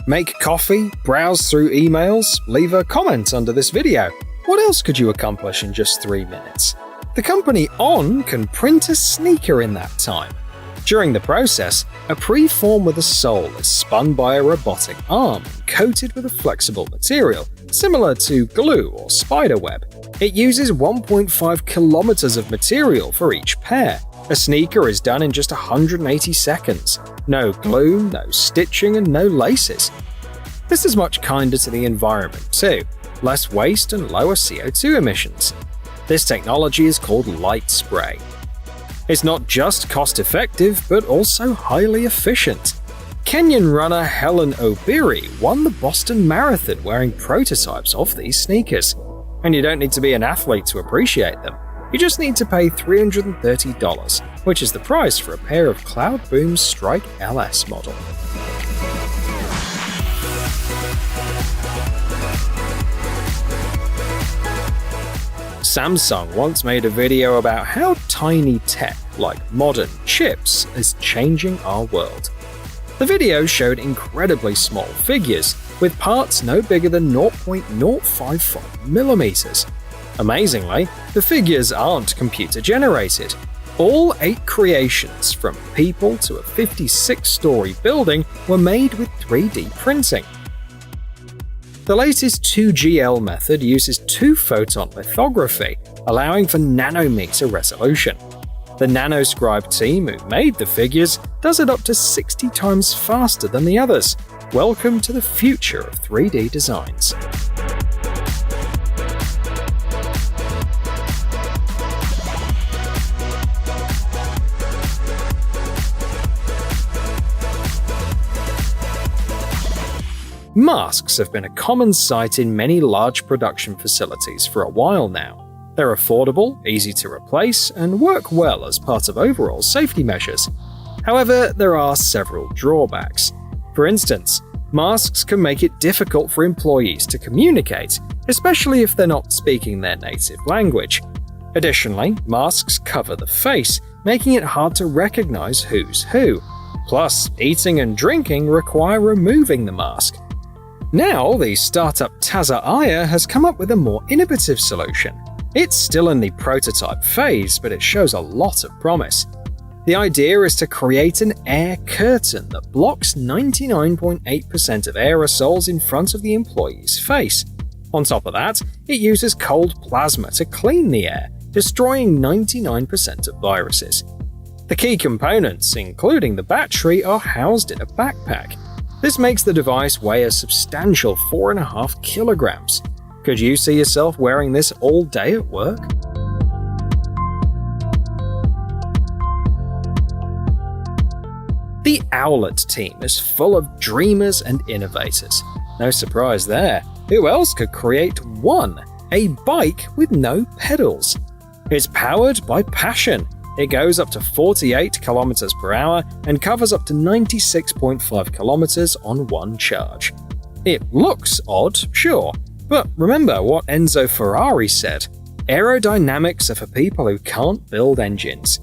Make coffee, browse through emails, leave a comment under this video. What else could you accomplish in just 3 minutes? The company On can print a sneaker in that time. During the process, a preform with a sole is spun by a robotic arm and coated with a flexible material, similar to glue or spiderweb. It uses 1.5 kilometers of material for each pair. A sneaker is done in just 180 seconds. No glue, no stitching, and no laces. This is much kinder to the environment too. Less waste and lower CO2 emissions. This technology is called light spray. It's not just cost-effective, but also highly efficient. Kenyan runner Helen Obiri won the Boston Marathon wearing prototypes of these sneakers. And you don't need to be an athlete to appreciate them. You just need to pay $330, which is the price for a pair of Cloudboom's Strike LS model. Samsung once made a video about how tiny tech, like modern chips, is changing our world. The video showed incredibly small figures, with parts no bigger than 0.055 millimeters. Amazingly, the figures aren't computer-generated. All 8 creations, from people to a 56-story building, were made with 3D printing. The latest 2GL method uses 2-photon lithography, allowing for nanometer resolution. The Nanoscribe team who made the figures does it up to 60 times faster than the others. Welcome to the future of 3D designs. Masks have been a common sight in many large production facilities for a while now. They're affordable, easy to replace, and work well as part of overall safety measures. However, there are several drawbacks. For instance, masks can make it difficult for employees to communicate, especially if they're not speaking their native language. Additionally, masks cover the face, making it hard to recognize who's who. Plus, eating and drinking require removing the mask. Now, the startup Taza Aya has come up with a more innovative solution. It's still in the prototype phase, but it shows a lot of promise. The idea is to create an air curtain that blocks 99.8% of aerosols in front of the employee's face. On top of that, it uses cold plasma to clean the air, destroying 99% of viruses. The key components, including the battery, are housed in a backpack. This makes the device weigh a substantial 4.5 kilograms. Could you see yourself wearing this all day at work? The Owlet team is full of dreamers and innovators. No surprise there. Who else could create a bike with no pedals? It's powered by passion. It goes up to 48 kilometers per hour and covers up to 96.5 kilometers on one charge. It looks odd, sure, but remember what Enzo Ferrari said: aerodynamics are for people who can't build engines.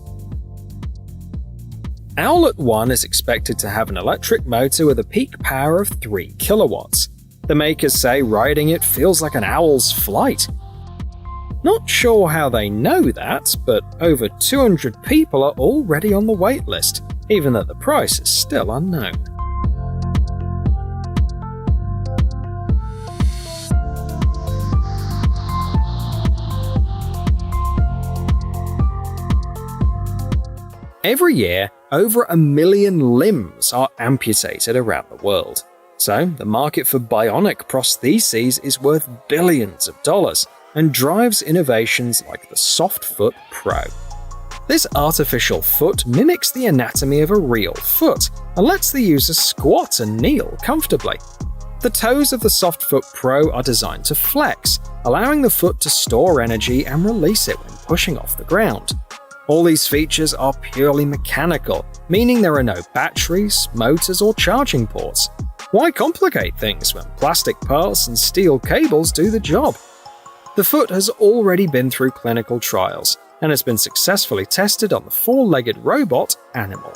Owlet 1 is expected to have an electric motor with a peak power of 3 kilowatts. The makers say riding it feels like an owl's flight. Not sure how they know that, but over 200 people are already on the waitlist, even though the price is still unknown. Every year, over 1 million limbs are amputated around the world. So, the market for bionic prostheses is worth billions of dollars and drives innovations like the Soft Foot Pro. This artificial foot mimics the anatomy of a real foot and lets the user squat and kneel comfortably. The toes of the Soft Foot Pro are designed to flex, allowing the foot to store energy and release it when pushing off the ground. All these features are purely mechanical, meaning there are no batteries, motors, or charging ports. Why complicate things when plastic parts and steel cables do the job? The foot has already been through clinical trials and has been successfully tested on the 4-legged robot Animal.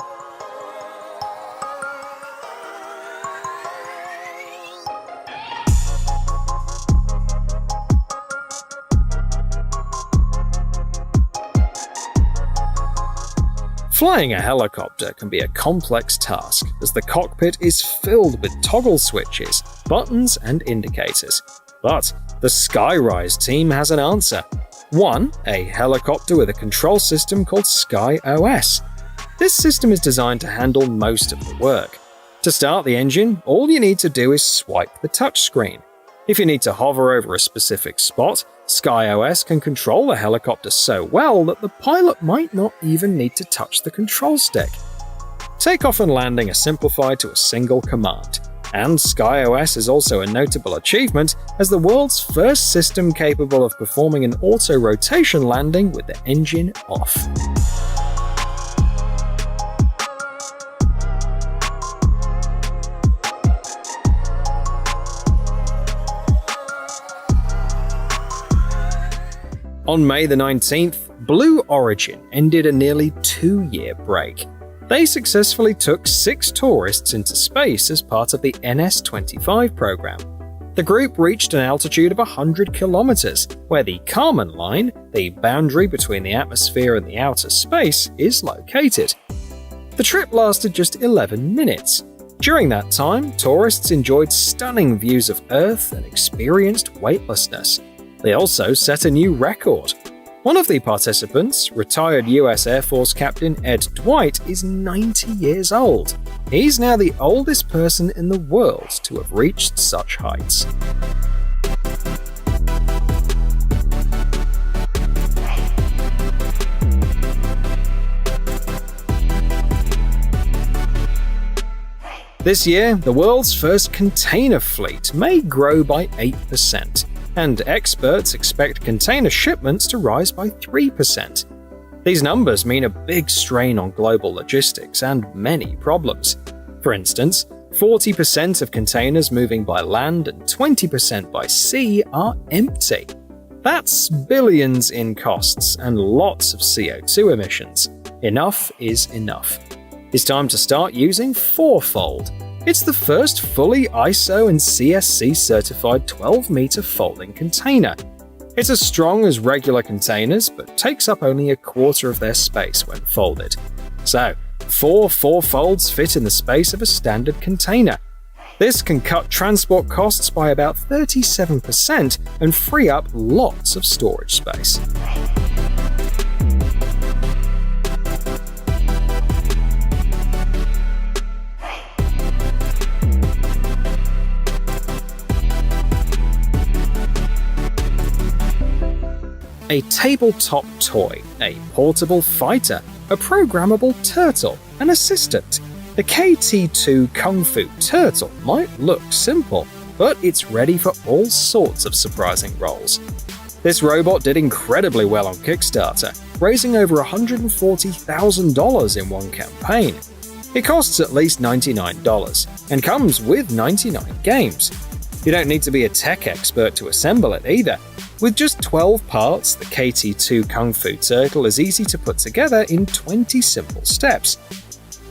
Flying a helicopter can be a complex task, as the cockpit is filled with toggle switches, buttons, and indicators. But the Skyrise team has an answer. One, a helicopter with a control system called SkyOS. This system is designed to handle most of the work. To start the engine, all you need to do is swipe the touchscreen. If you need to hover over a specific spot, SkyOS can control the helicopter so well that the pilot might not even need to touch the control stick. Takeoff and landing are simplified to a single command, and SkyOS is also a notable achievement as the world's first system capable of performing an auto-rotation landing with the engine off. On May the 19th, Blue Origin ended a nearly 2-year break. They successfully took 6 tourists into space as part of the NS-25 program. The group reached an altitude of 100 kilometers, where the Kármán line, the boundary between the atmosphere and the outer space, is located. The trip lasted just 11 minutes. During that time, tourists enjoyed stunning views of Earth and experienced weightlessness. They also set a new record. One of the participants, retired US Air Force Captain Ed Dwight, is 90 years old. He's now the oldest person in the world to have reached such heights. This year, the world's first container fleet may grow by 8%. And experts expect container shipments to rise by 3%. These numbers mean a big strain on global logistics and many problems. For instance, 40% of containers moving by land and 20% by sea are empty. That's billions in costs and lots of CO2 emissions. Enough is enough. It's time to start using fourfold. It's the first fully ISO and CSC certified 12-meter folding container. It's as strong as regular containers, but takes up only a quarter of their space when folded. So, 4 fourfolds fit in the space of a standard container. This can cut transport costs by about 37% and free up lots of storage space. A tabletop toy, a portable fighter, a programmable turtle, an assistant. The KT2 Kung Fu Turtle might look simple, but it's ready for all sorts of surprising roles. This robot did incredibly well on Kickstarter, raising over $140,000 in one campaign. It costs at least $99 and comes with 99 games. You don't need to be a tech expert to assemble it either. With just 12 parts, the KT2 Kung Fu Turtle is easy to put together in 20 simple steps.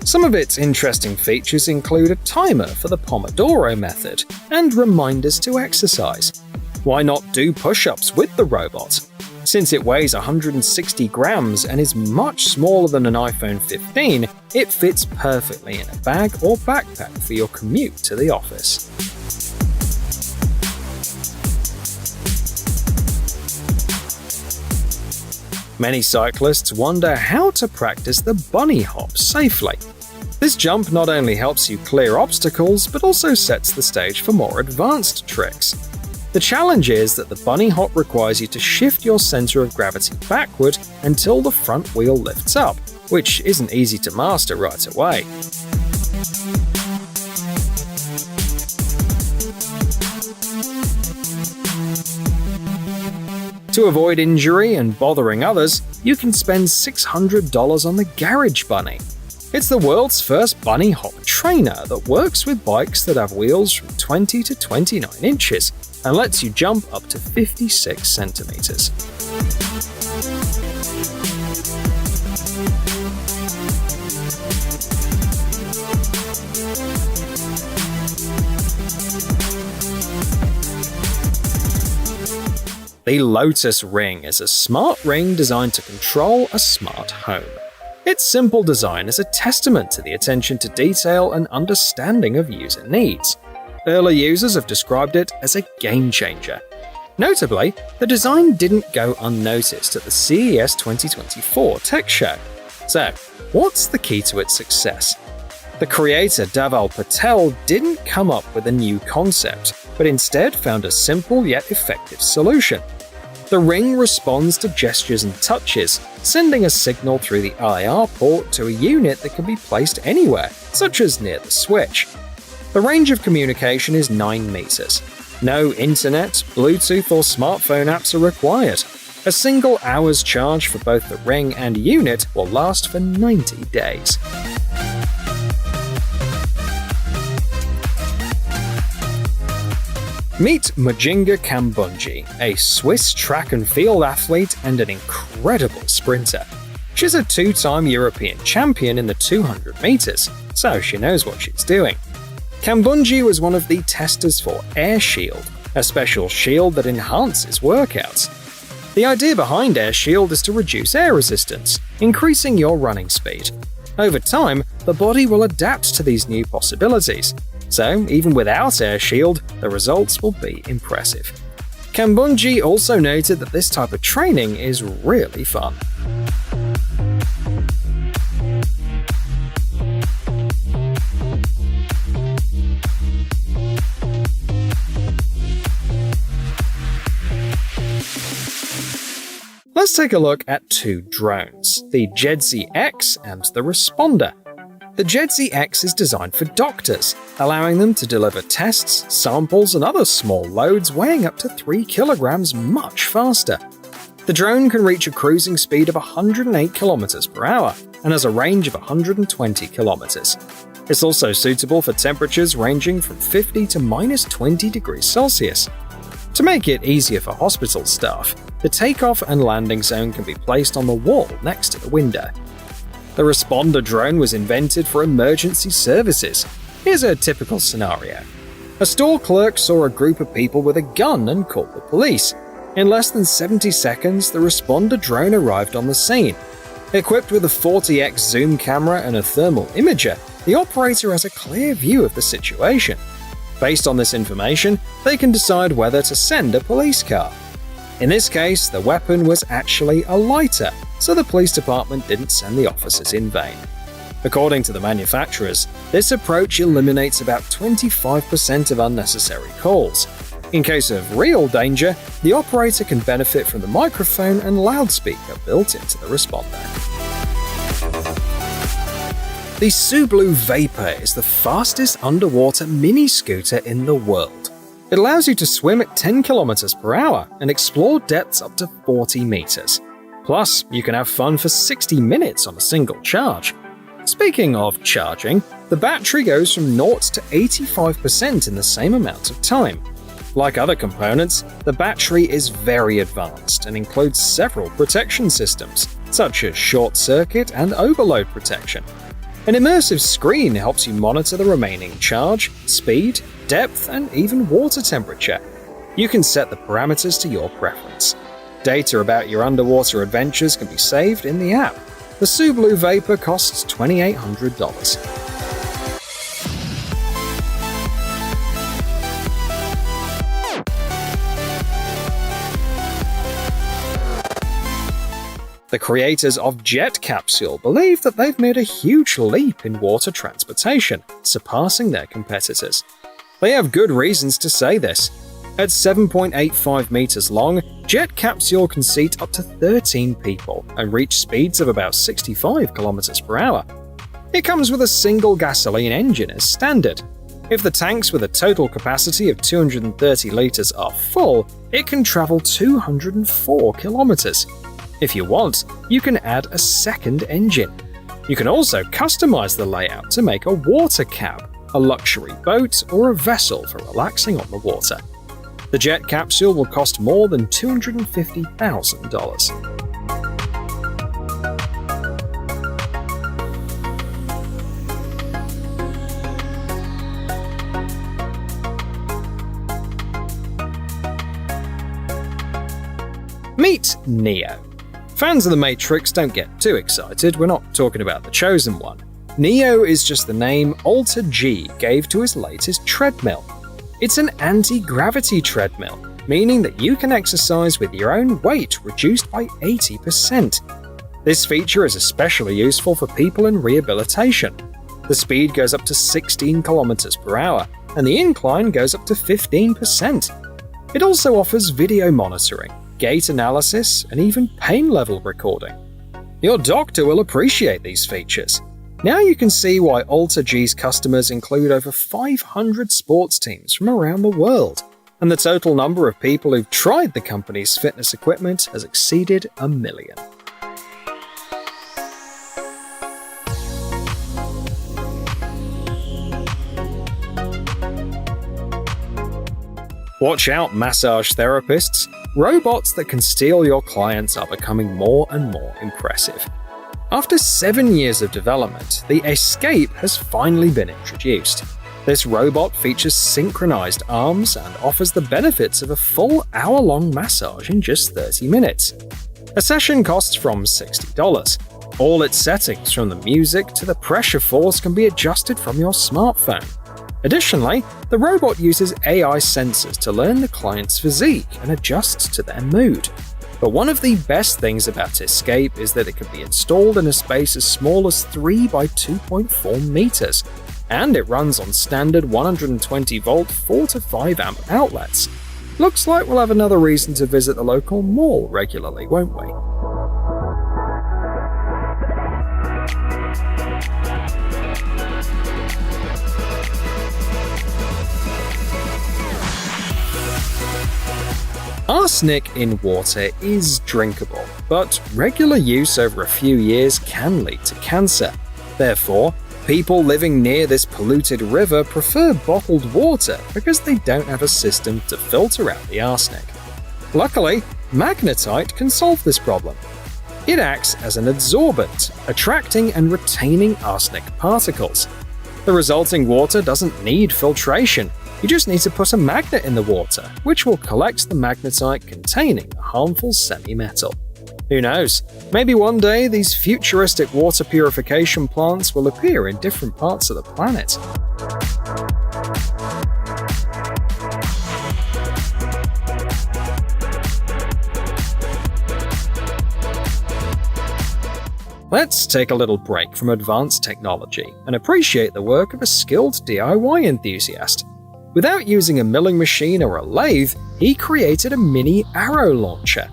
Some of its interesting features include a timer for the Pomodoro method and reminders to exercise. Why not do push-ups with the robot? Since it weighs 160 grams and is much smaller than an iPhone 15, it fits perfectly in a bag or backpack for your commute to the office. Many cyclists wonder how to practice the bunny hop safely. This jump not only helps you clear obstacles, but also sets the stage for more advanced tricks. The challenge is that the bunny hop requires you to shift your center of gravity backward until the front wheel lifts up, which isn't easy to master right away. To avoid injury and bothering others, you can spend $600 on the Garage Bunny. It's the world's first bunny hop trainer that works with bikes that have wheels from 20 to 29 inches and lets you jump up to 56 centimeters. The Lotus Ring is a smart ring designed to control a smart home. Its simple design is a testament to the attention to detail and understanding of user needs. Early users have described it as a game changer. Notably, the design didn't go unnoticed at the CES 2024 tech show. So, what's the key to its success? The creator Dhaval Patel didn't come up with a new concept, but instead found a simple yet effective solution. The ring responds to gestures and touches, sending a signal through the IR port to a unit that can be placed anywhere, such as near the switch. The range of communication is 9 meters. No internet, Bluetooth or smartphone apps are required. A single hour's charge for both the ring and unit will last for 90 days. Meet Mujinga Kambunji, a Swiss track and field athlete and an incredible sprinter. She's a 2-time European champion in the 200 meters, so she knows what she's doing. Kambunji was one of the testers for Air Shield, a special shield that enhances workouts. The idea behind Air Shield is to reduce air resistance, increasing your running speed. Over time, the body will adapt to these new possibilities. So, even without Air Shield, the results will be impressive. Kambunji also noted that this type of training is really fun. Let's take a look at 2 drones, the Jedzi X and the Responder. The Jedzi X is designed for doctors, allowing them to deliver tests, samples, and other small loads weighing up to 3 kilograms much faster. The drone can reach a cruising speed of 108 kilometers per hour and has a range of 120 kilometers. It's also suitable for temperatures ranging from 50 to minus 20 degrees Celsius. To make it easier for hospital staff, the takeoff and landing zone can be placed on the wall next to the window. The Responder drone was invented for emergency services. Here's a typical scenario. A store clerk saw a group of people with a gun and called the police. In less than 70 seconds, the Responder drone arrived on the scene. Equipped with a 40x zoom camera and a thermal imager, the operator has a clear view of the situation. Based on this information, they can decide whether to send a police car. In this case, the weapon was actually a lighter, so the police department didn't send the officers in vain. According to the manufacturers, this approach eliminates about 25% of unnecessary calls. In case of real danger, the operator can benefit from the microphone and loudspeaker built into the Responder. The Sublue Vapor is the fastest underwater mini-scooter in the world. It allows you to swim at 10 km per hour and explore depths up to 40 meters. Plus, you can have fun for 60 minutes on a single charge. Speaking of charging, the battery goes from 0 to 85% in the same amount of time. Like other components, the battery is very advanced and includes several protection systems, such as short circuit and overload protection. An immersive screen helps you monitor the remaining charge, speed, depth, and even water temperature. You can set the parameters to your preference. Data about your underwater adventures can be saved in the app. The Sublue Vapor costs $2,800. The creators of Jet Capsule believe that they've made a huge leap in water transportation, surpassing their competitors. They have good reasons to say this. At 7.85 meters long, Jet Capsule can seat up to 13 people and reach speeds of about 65 kilometers per hour. It comes with a single gasoline engine as standard. If the tanks with a total capacity of 230 liters are full, it can travel 204 kilometers. If you want, you can add a second engine. You can also customize the layout to make a water cab, a luxury boat, or a vessel for relaxing on the water. The Jet Capsule will cost more than $250,000. Meet Neo. Fans of The Matrix don't get too excited, we're not talking about the chosen one. Neo is just the name Alter G gave to his latest treadmill. It's an anti-gravity treadmill, meaning that you can exercise with your own weight reduced by 80%. This feature is especially useful for people in rehabilitation. The speed goes up to 16 km per hour, and the incline goes up to 15%. It also offers video monitoring, gait analysis, and even pain level recording. Your doctor will appreciate these features. Now you can see why Alter G's customers include over 500 sports teams from around the world, and the total number of people who've tried the company's fitness equipment has exceeded 1 million. Watch out, massage therapists. Robots that can steal your clients are becoming more and more impressive. After 7 years of development, the Escape has finally been introduced. This robot features synchronized arms and offers the benefits of a full hour-long massage in just 30 minutes. A session costs from $60. All its settings, from the music to the pressure force, can be adjusted from your smartphone. Additionally, the robot uses AI sensors to learn the client's physique and adjusts to their mood. But one of the best things about Escape is that it can be installed in a space as small as 3 by 2.4 meters, and it runs on standard 120-volt 4 to 5 amp outlets. Looks like we'll have another reason to visit the local mall regularly, won't we? Arsenic in water is drinkable, but regular use over a few years can lead to cancer. Therefore, people living near this polluted river prefer bottled water because they don't have a system to filter out the arsenic. Luckily, magnetite can solve this problem. It acts as an adsorbent, attracting and retaining arsenic particles. The resulting water doesn't need filtration. You just need to put a magnet in the water, which will collect the magnetite containing the harmful semi-metal. Who knows, maybe one day these futuristic water purification plants will appear in different parts of the planet. Let's take a little break from advanced technology and appreciate the work of a skilled DIY enthusiast. Without using a milling machine or a lathe, he created a mini arrow launcher.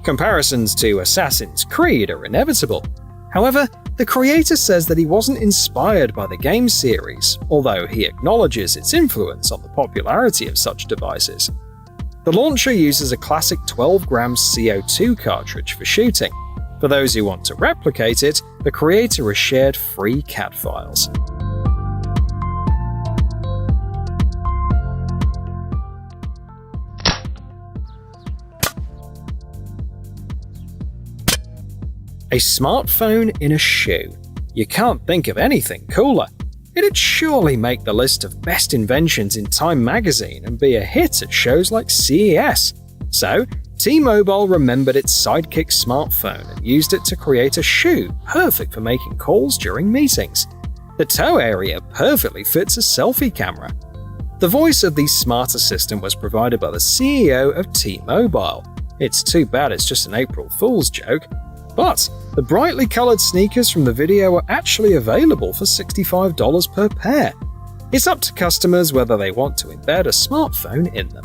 Comparisons to Assassin's Creed are inevitable. However, the creator says that he wasn't inspired by the game series, although he acknowledges its influence on the popularity of such devices. The launcher uses a classic 12-gram CO2 cartridge for shooting. For those who want to replicate it, the creator has shared free CAD files. A smartphone in a shoe. You can't think of anything cooler. It'd surely make the list of best inventions in Time magazine and be a hit at shows like CES. So, T-Mobile remembered its Sidekick smartphone and used it to create a shoe perfect for making calls during meetings. The toe area perfectly fits a selfie camera. The voice of the smart assistant was provided by the CEO of T-Mobile. It's too bad it's just an April Fool's joke. But the brightly colored sneakers from the video are actually available for $65 per pair. It's up to customers whether they want to embed a smartphone in them.